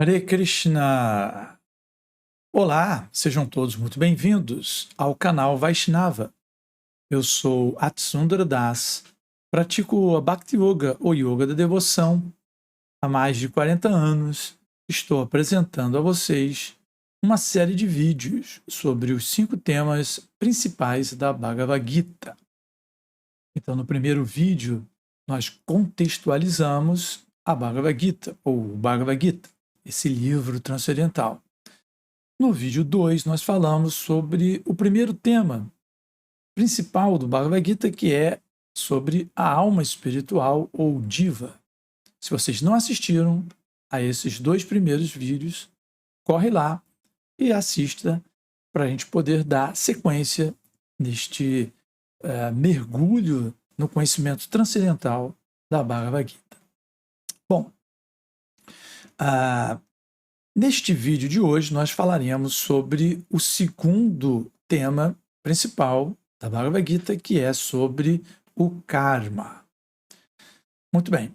Hare Krishna! Olá, sejam todos muito bem-vindos ao canal Vaishnava. Eu sou Atsundara Das, pratico a Bhakti Yoga ou Yoga da Devoção há mais de 40 anos. Estou apresentando a vocês uma série de vídeos sobre os 5 temas principais da Bhagavad Gita. Então, no primeiro vídeo, nós contextualizamos a Bhagavad Gita, ou o Bhagavad Gita, esse livro transcendental. No vídeo 2, nós falamos sobre o primeiro tema principal do Bhagavad Gita, que é sobre a alma espiritual, ou Diva. Se vocês não assistiram a esses 2 primeiros vídeos, corre lá e assista para a gente poder dar sequência neste mergulho no conhecimento transcendental da Bhagavad Gita. Bom, neste vídeo de hoje nós falaremos sobre o segundo tema principal da Bhagavad Gita, que é sobre o karma. Muito bem.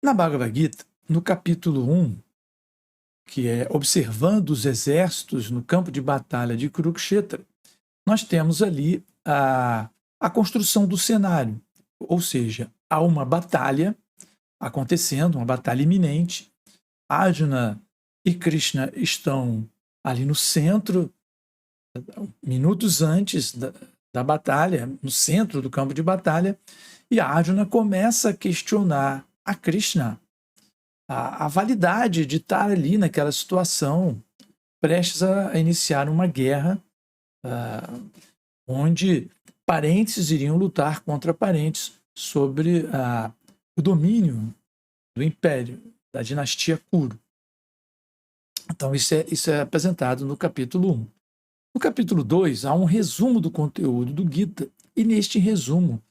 Na Bhagavad Gita, no capítulo 1, que é Observando os Exércitos no Campo de Batalha de Kurukshetra, nós temos ali a construção do cenário, ou seja, há uma batalha acontecendo, uma batalha iminente. Arjuna e Krishna estão ali no centro, minutos antes da batalha, no centro do campo de batalha, e Arjuna começa a questionar a Krishna a validade de estar ali naquela situação, prestes a iniciar uma guerra onde parentes iriam lutar contra parentes sobre o domínio do império, da dinastia Kuru. Então, isso é apresentado no capítulo 1. No capítulo 2, há um resumo do conteúdo do Gita, e neste resumo,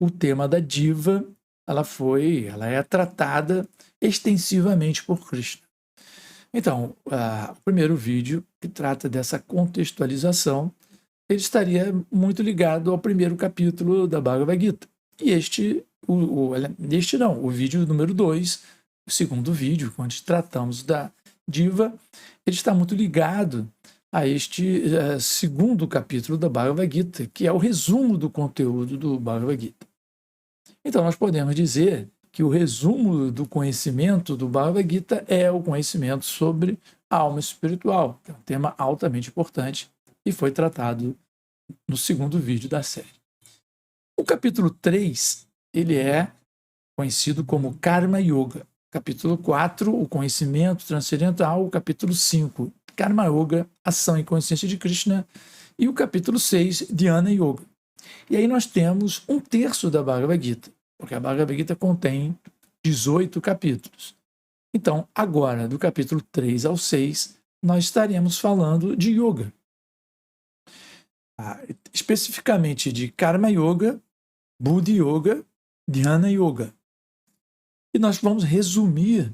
o tema da diva, ela é tratada extensivamente por Krishna. Então, o primeiro vídeo, que trata dessa contextualização, ele estaria muito ligado ao primeiro capítulo da Bhagavad Gita. E o vídeo número 2, o segundo vídeo, onde tratamos da diva, ele está muito ligado a este segundo capítulo da Bhagavad Gita, que é o resumo do conteúdo do Bhagavad Gita. Então, nós podemos dizer que o resumo do conhecimento do Bhagavad Gita é o conhecimento sobre a alma espiritual, que é um tema altamente importante e foi tratado no segundo vídeo da série. O capítulo 3, ele é conhecido como Karma Yoga. Capítulo 4, o conhecimento transcendental. O capítulo 5, Karma Yoga, ação e consciência de Krishna. E o capítulo 6, Dhyana Yoga. E aí nós temos 1/3 da Bhagavad Gita, porque a Bhagavad Gita contém 18 capítulos. Então, agora, do capítulo 3 ao 6, nós estaremos falando de Yoga. Especificamente de Karma Yoga, Buddhi Yoga, Dhyana Yoga. E nós vamos resumir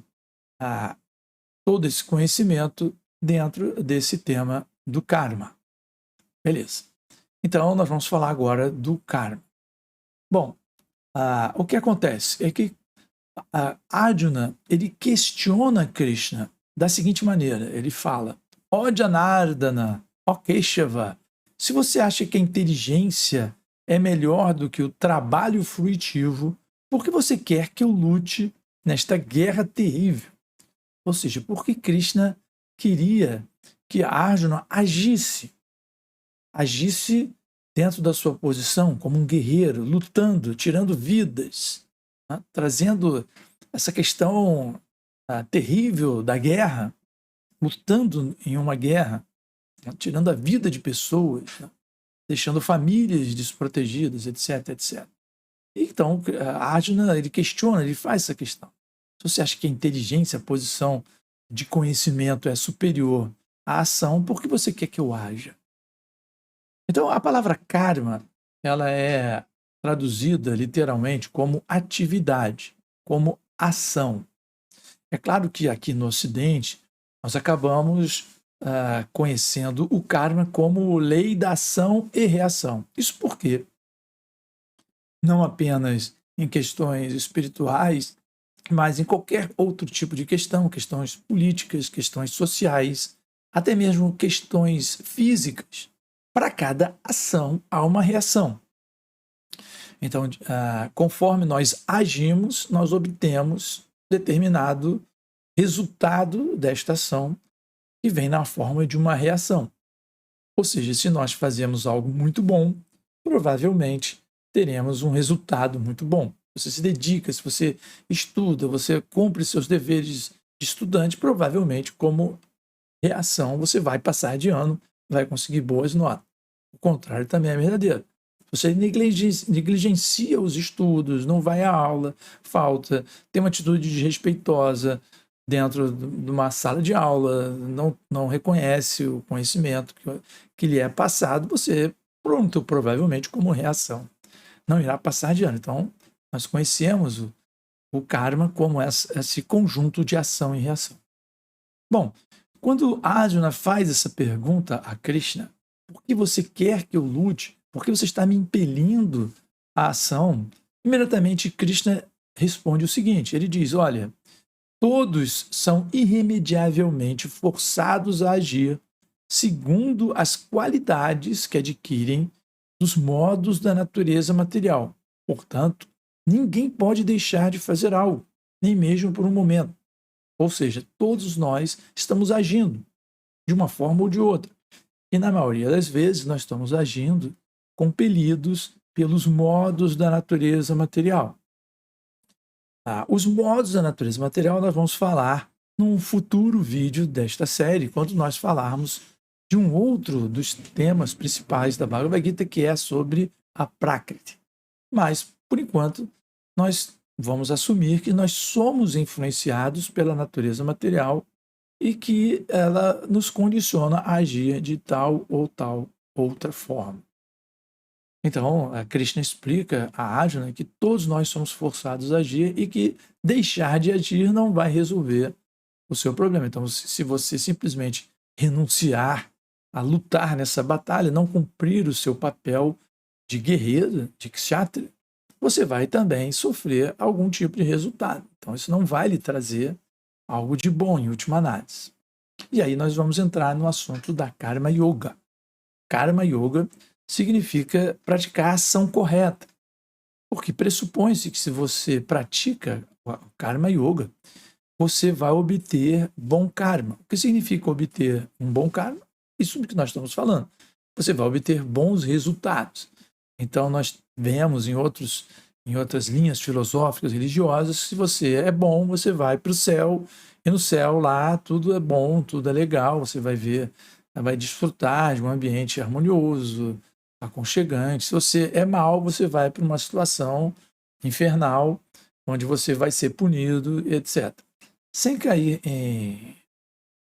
todo esse conhecimento dentro desse tema do karma. Beleza. Então, nós vamos falar agora do karma. Bom, o que acontece é que Arjuna, ele questiona Krishna da seguinte maneira. Ele fala: ó Janardana, ó Keshava, se você acha que a inteligência é melhor do que o trabalho fruitivo, por que você quer que eu lute nesta guerra terrível? Ou seja, por que Krishna queria que Arjuna agisse dentro da sua posição como um guerreiro, lutando, tirando vidas, né? Trazendo essa questão terrível da guerra, lutando em uma guerra, né? Tirando a vida de pessoas, né? Deixando famílias desprotegidas, etc, etc. Então, Arjuna, ele questiona, ele faz essa questão. Se você acha que a inteligência, a posição de conhecimento é superior à ação, por que você quer que eu haja? Então, a palavra karma, ela é traduzida literalmente como atividade, como ação. É claro que aqui no Ocidente, nós acabamos conhecendo o karma como lei da ação e reação. Isso porque não apenas em questões espirituais mas em qualquer outro tipo de questão, questões políticas, questões sociais, até mesmo questões físicas, para cada ação há uma reação. Então, conforme nós agimos, nós obtemos determinado resultado desta ação que vem na forma de uma reação. Ou seja, se nós fazemos algo muito bom, provavelmente teremos um resultado muito bom. Você se dedica, se você estuda, você cumpre seus deveres de estudante, provavelmente, como reação, você vai passar de ano, vai conseguir boas notas. O contrário também é verdadeiro. Você negligencia os estudos, não vai à aula, falta, tem uma atitude desrespeitosa dentro de uma sala de aula, não reconhece o conhecimento que lhe é passado, você, pronto, provavelmente como reação, não irá passar de ano. Então, nós conhecemos o karma como esse conjunto de ação e reação. Bom, quando Arjuna faz essa pergunta a Krishna, por que você quer que eu lute? Por que você está me impelindo à ação? Imediatamente Krishna responde o seguinte, ele diz, olha, todos são irremediavelmente forçados a agir segundo as qualidades que adquirem dos modos da natureza material. Portanto, ninguém pode deixar de fazer algo, nem mesmo por um momento. Ou seja, todos nós estamos agindo de uma forma ou de outra. E na maioria das vezes nós estamos agindo compelidos pelos modos da natureza material. Os modos da natureza material nós vamos falar num futuro vídeo desta série, quando nós falarmos de um outro dos temas principais da Bhagavad Gita, que é sobre a Prakriti. Mas, por enquanto, nós vamos assumir que nós somos influenciados pela natureza material e que ela nos condiciona a agir de tal ou tal outra forma. Então, a Krishna explica a Arjuna que todos nós somos forçados a agir e que deixar de agir não vai resolver o seu problema. Então, se você simplesmente renunciar a lutar nessa batalha, não cumprir o seu papel de guerreiro, de kshatriya, você vai também sofrer algum tipo de resultado. Então, isso não vai lhe trazer algo de bom, em última análise. E aí nós vamos entrar no assunto da Karma Yoga. Karma Yoga significa praticar a ação correta, porque pressupõe-se que se você pratica o Karma Yoga, você vai obter bom karma. O que significa obter um bom karma? Isso que nós estamos falando. Você vai obter bons resultados. Então, nós vemos em outras linhas filosóficas, religiosas, se você é bom, você vai para o céu, e no céu lá tudo é bom, tudo é legal, você vai ver, vai desfrutar de um ambiente harmonioso, aconchegante. Se você é mal, você vai para uma situação infernal, onde você vai ser punido, etc. Sem cair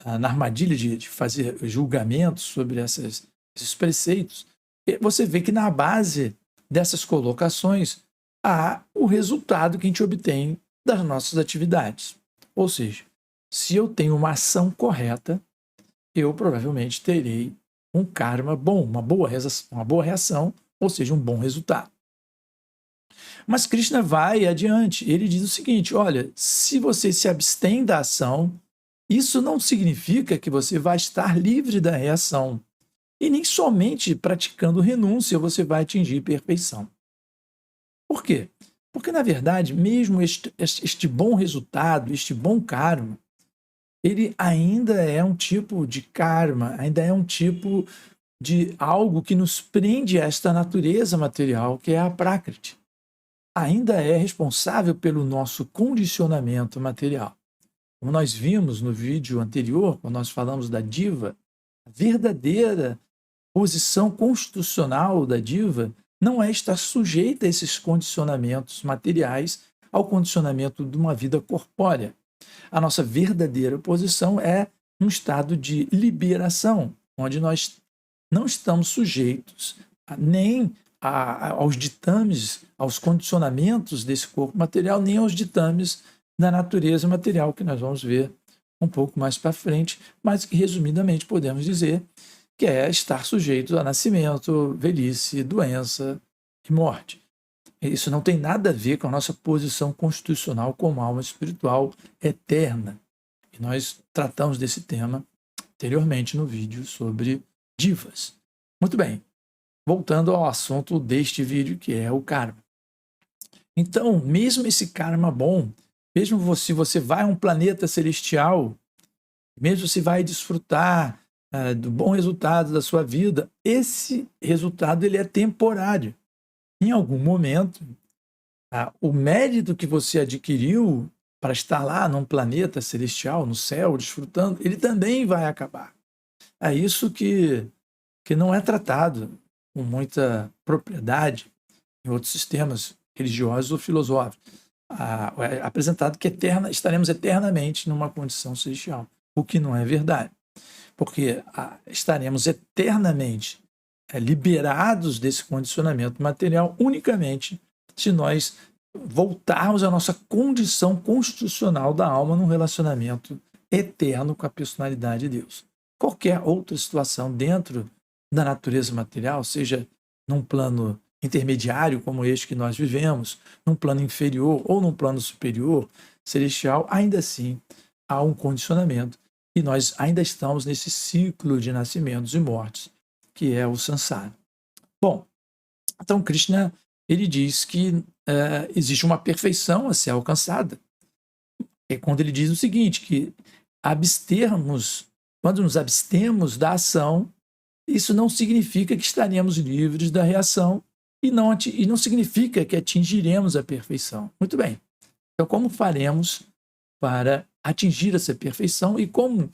na armadilha de fazer julgamentos sobre esses preceitos, você vê que na base dessas colocações há o resultado que a gente obtém das nossas atividades. Ou seja, se eu tenho uma ação correta, eu provavelmente terei um karma bom, uma boa reação, ou seja, um bom resultado. Mas Krishna vai adiante, ele diz o seguinte, olha, se você se abstém da ação, isso não significa que você vai estar livre da reação. E nem somente praticando renúncia você vai atingir perfeição. Por quê? Porque, na verdade, mesmo este bom resultado, este bom karma, ele ainda é um tipo de karma, ainda é um tipo de algo que nos prende a esta natureza material, que é a Prakriti. Ainda é responsável pelo nosso condicionamento material. Como nós vimos no vídeo anterior, quando nós falamos da diva, a verdadeira posição constitucional da diva não é estar sujeita a esses condicionamentos materiais, ao condicionamento de uma vida corpórea. A nossa verdadeira posição é um estado de liberação, onde nós não estamos sujeitos nem aos ditames, aos condicionamentos desse corpo material, nem aos ditames da natureza material, que nós vamos ver um pouco mais para frente, mas que, resumidamente, podemos dizer que é estar sujeito a nascimento, velhice, doença e morte. Isso não tem nada a ver com a nossa posição constitucional como alma espiritual eterna. E nós tratamos desse tema anteriormente no vídeo sobre divas. Muito bem, voltando ao assunto deste vídeo, que é o karma. Então, mesmo esse karma bom, mesmo se você vai a um planeta celestial, mesmo se vai desfrutar do bom resultado da sua vida, esse resultado ele é temporário. Em algum momento, o mérito que você adquiriu para estar lá num planeta celestial, no céu, desfrutando, ele também vai acabar. É isso que não é tratado com muita propriedade em outros sistemas religiosos ou filosóficos. É apresentado que estaremos eternamente numa condição celestial, o que não é verdade, porque estaremos eternamente liberados desse condicionamento material unicamente se nós voltarmos à nossa condição constitucional da alma num relacionamento eterno com a personalidade de Deus. Qualquer outra situação dentro da natureza material, seja num plano intermediário como este que nós vivemos, num plano inferior ou num plano superior, celestial, ainda assim há um condicionamento e nós ainda estamos nesse ciclo de nascimentos e mortes, que é o samsara. Bom, então Krishna ele diz que existe uma perfeição a ser alcançada. É quando ele diz o seguinte, que quando nos abstemos da ação, isso não significa que estaremos livres da reação e não significa que atingiremos a perfeição. Muito bem. Então, como faremos para atingir essa perfeição e como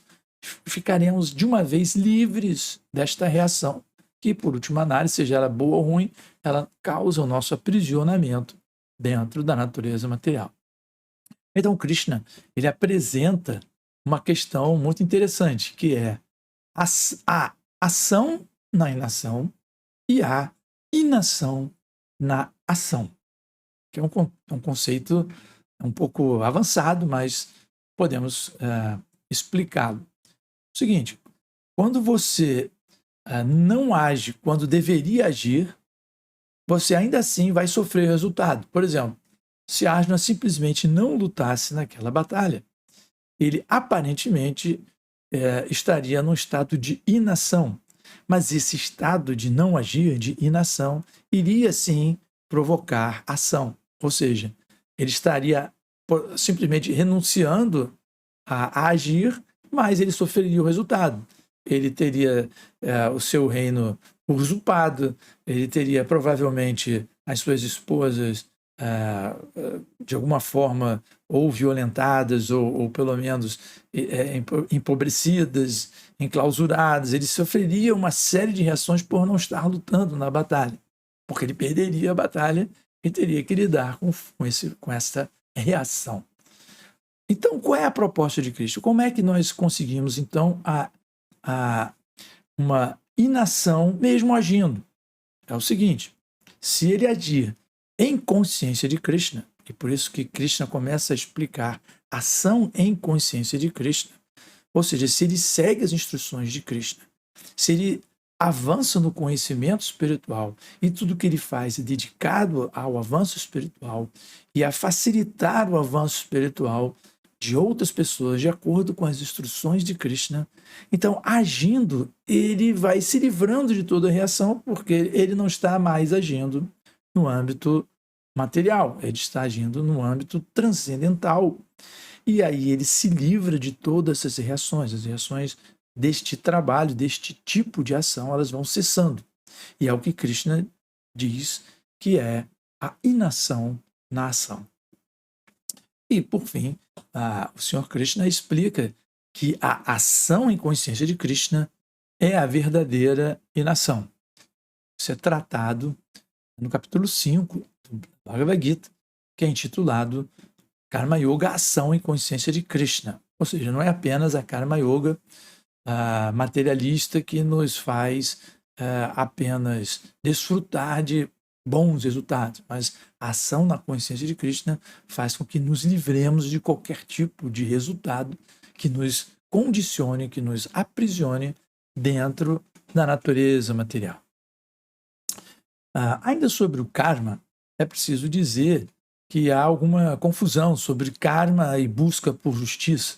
ficaremos de uma vez livres desta reação, que, por última análise, seja ela boa ou ruim, ela causa o nosso aprisionamento dentro da natureza material. Então, Krishna, ele apresenta uma questão muito interessante, que é a ação na inação e a inação na ação, que é um conceito um pouco avançado, mas podemos explicá-lo. O seguinte, quando você não age quando deveria agir, você ainda assim vai sofrer resultado. Por exemplo, se Arjuna simplesmente não lutasse naquela batalha, ele aparentemente estaria num estado de inação. Mas esse estado de não agir, de inação, iria sim provocar ação. Ou seja, ele estaria simplesmente renunciando a agir, mas ele sofreria o resultado. Ele teria o seu reino usurpado, ele teria provavelmente as suas esposas de alguma forma ou violentadas ou pelo menos empobrecidas, enclausuradas. Ele sofreria uma série de reações por não estar lutando na batalha, porque ele perderia a batalha e teria que lidar com essa reação. Então, qual é a proposta de Cristo? Como é que nós conseguimos, então, uma inação mesmo agindo? É o seguinte, se ele agir em consciência de Krishna, e por isso que Krishna começa a explicar ação em consciência de Krishna, ou seja, se ele segue as instruções de Krishna, se ele avança no conhecimento espiritual e tudo que ele faz é dedicado ao avanço espiritual e a facilitar o avanço espiritual de outras pessoas de acordo com as instruções de Krishna, então, agindo, ele vai se livrando de toda a reação, porque ele não está mais agindo no âmbito material, ele está agindo no âmbito transcendental. E aí ele se livra de todas essas reações, as reações deste trabalho, deste tipo de ação, elas vão cessando. E é o que Krishna diz que é a inação na ação. E, por fim, o Senhor Krishna explica que a ação em consciência de Krishna é a verdadeira inação. Isso é tratado no capítulo 5 do Bhagavad Gita, que é intitulado Karma Yoga, ação em consciência de Krishna. Ou seja, não é apenas a Karma Yoga materialista que nos faz apenas desfrutar de bons resultados, mas a ação na consciência de Krishna faz com que nos livremos de qualquer tipo de resultado que nos condicione, que nos aprisione dentro da natureza material. Ainda sobre o karma, é preciso dizer que há alguma confusão sobre karma e busca por justiça.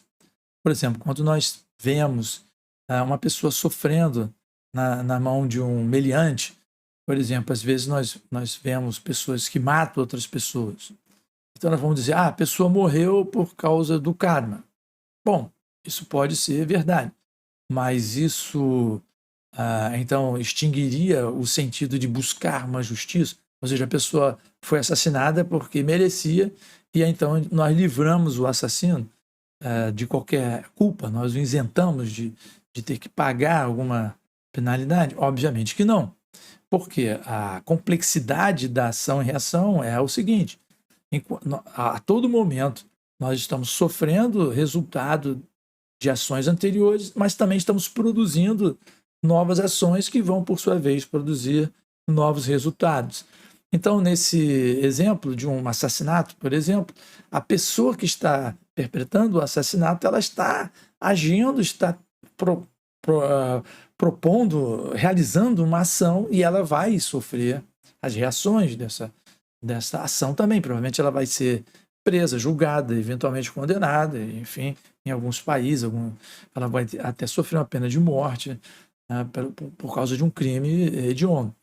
Por exemplo, quando nós vemos uma pessoa sofrendo na mão de um meliante, por exemplo, às vezes nós vemos pessoas que matam outras pessoas. Então nós vamos dizer, a pessoa morreu por causa do karma. Bom, isso pode ser verdade, mas isso então extinguiria o sentido de buscar uma justiça, ou seja, a pessoa foi assassinada porque merecia, e então nós livramos o assassino de qualquer culpa, nós o isentamos de ter que pagar alguma penalidade? Obviamente que não, porque a complexidade da ação e reação é o seguinte: a todo momento nós estamos sofrendo resultado de ações anteriores, mas também estamos produzindo novas ações que vão, por sua vez, produzir novos resultados. Então, nesse exemplo de um assassinato, por exemplo, a pessoa que está perpetrando o assassinato, ela está agindo, está propondo, realizando uma ação, e ela vai sofrer as reações dessa ação também. Provavelmente ela vai ser presa, julgada, eventualmente condenada, enfim, em alguns países, ela vai até sofrer uma pena de morte por causa de um crime hediondo.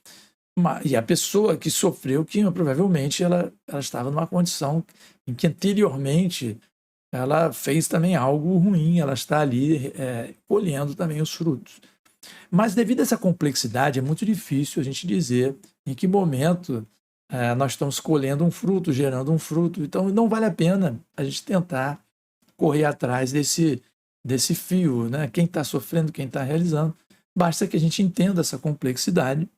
E a pessoa que sofreu o crime, provavelmente ela estava numa condição em que anteriormente ela fez também algo ruim, ela está ali colhendo também os frutos. Mas devido a essa complexidade, é muito difícil a gente dizer em que momento nós estamos colhendo um fruto, gerando um fruto. Então não vale a pena a gente tentar correr atrás desse fio, né? Quem está sofrendo, quem está realizando. Basta que a gente entenda essa complexidade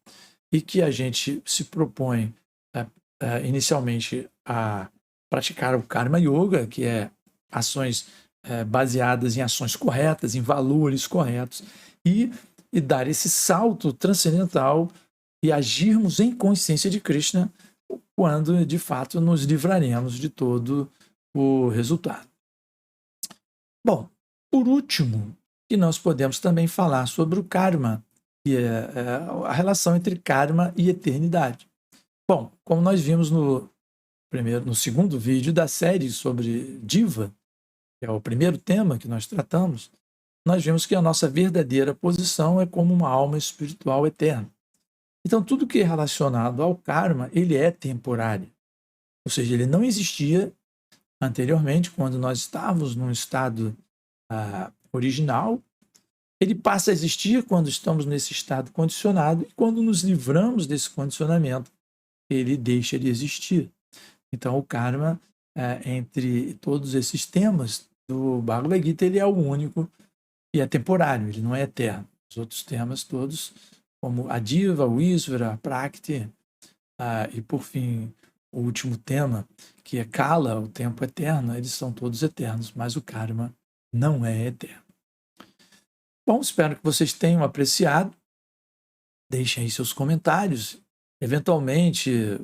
e que a gente se propõe inicialmente a praticar o Karma Yoga, que é ações baseadas em ações corretas, em valores corretos, e dar esse salto transcendental e agirmos em consciência de Krishna quando, de fato, nos livraremos de todo o resultado. Bom, por último, que nós podemos também falar sobre o karma, que é a relação entre karma e eternidade. Bom, como nós vimos no segundo vídeo da série sobre Diva, que é o primeiro tema que nós tratamos, nós vimos que a nossa verdadeira posição é como uma alma espiritual eterna. Então, tudo que é relacionado ao karma, ele é temporário. Ou seja, ele não existia anteriormente, quando nós estávamos num estado original. Ele passa a existir quando estamos nesse estado condicionado, e quando nos livramos desse condicionamento, ele deixa de existir. Então, o karma, entre todos esses temas do Bhagavad Gita, ele é o único e é temporário, ele não é eterno. Os outros temas todos, como a Diva, o Isvara, a Prakriti, e por fim, o último tema, que é Kala, o tempo eterno, eles são todos eternos, mas o karma não é eterno. Bom, espero que vocês tenham apreciado. Deixem aí seus comentários. Eventualmente,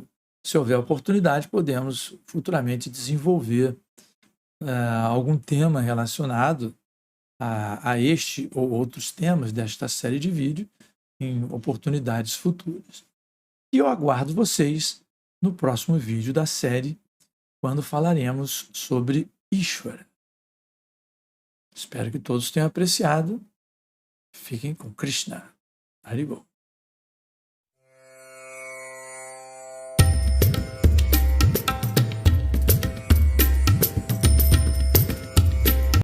se houver oportunidade, podemos futuramente desenvolver algum tema relacionado a este ou outros temas desta série de vídeo em oportunidades futuras. E eu aguardo vocês no próximo vídeo da série, quando falaremos sobre Ishvara. Espero que todos tenham apreciado. Fiquem com Krishna. Haribol.